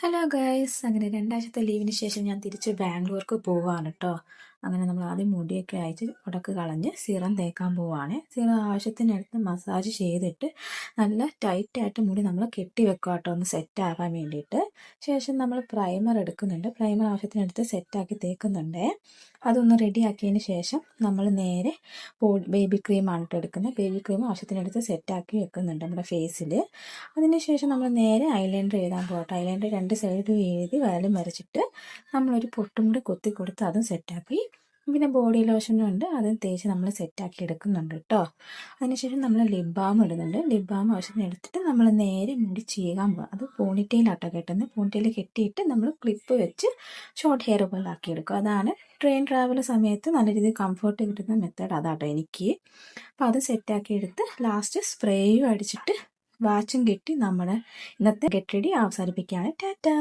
Hello guys, അങ്ങനെ രണ്ടാഴ്ചത്തെ ലീവിന് ശേഷം ഞാൻ തിരിച്ച് ബാംഗ്ലൂർക്ക് പോവാണ് കേട്ടോ. അങ്ങനെ നമ്മൾ ആദ്യം മുടിയൊക്കെ അയച്ച് ഉടക്ക് കളഞ്ഞ് സിറം തേക്കാൻ പോവാണ്. സിറം ആവശ്യത്തിനടുത്ത് മസാജ് ചെയ്തിട്ട് നല്ല ടൈറ്റായിട്ട് മുടി നമ്മൾ കെട്ടി വെക്കുക കേട്ടോ, ഒന്ന് സെറ്റ് ആകാൻ വേണ്ടിയിട്ട്. ശേഷം നമ്മൾ പ്രൈമർ എടുക്കുന്നുണ്ട്. പ്രൈമർ ആവശ്യത്തിനടുത്ത് സെറ്റാക്കി തേക്കുന്നുണ്ട്. അതൊന്ന് റെഡിയാക്കിയതിന് ശേഷം നമ്മൾ നേരെ ബേബി ക്രീമാണ് കേട്ടോ എടുക്കുന്നത്. ബേബി ക്രീം ആവശ്യത്തിനടുത്ത് സെറ്റാക്കി വെക്കുന്നുണ്ട് നമ്മുടെ ഫേസിൽ. അതിനുശേഷം നമ്മൾ നേരെ ഐലൈനർ എഴുതാൻ പോകട്ടെ. ഐലൈനർ രണ്ട് സൈഡും എഴുതി വരലും വരച്ചിട്ട് നമ്മളൊരു പൊട്ടും കൂടി കൊത്തി കൊടുത്ത് അതും സെറ്റാക്കി. പിന്നെ ബോഡി ലോഷനും ഉണ്ട്, അതും തേച്ച് നമ്മൾ സെറ്റാക്കി എടുക്കുന്നുണ്ട് കേട്ടോ. അതിനുശേഷം നമ്മൾ ലിപ് ബാം ഇടുന്നുണ്ട്. ലിപ് ബാം ആവശ്യത്തിന് എടുത്തിട്ട് നമ്മൾ നേരെ മുടി ചെയ്യാൻ പോകുക. അത് പോണിറ്റെയിലാട്ടോ കെട്ടുന്നത്. പോണിറ്റെയിൽ കെട്ടിയിട്ട് നമ്മൾ ക്ലിപ്പ് വെച്ച് ഷോർട്ട് ഹെയർ പോലെ ആക്കിയെടുക്കും. അതാണ് ട്രെയിൻ ട്രാവൽ സമയത്ത് നല്ല രീതിയിൽ കംഫർട്ട് കിട്ടുന്ന മെത്തേഡ് അതാട്ടോ എനിക്ക്. അപ്പോൾ അത് സെറ്റാക്കി എടുത്ത് ലാസ്റ്റ് സ്പ്രേയും അടിച്ചിട്ട് വാച്ചും കെട്ടി നമ്മുടെ ഇന്നത്തെ ഗെറ്റ് റെഡി അവസാനിപ്പിക്കുകയാണ്. ടാറ്റാ.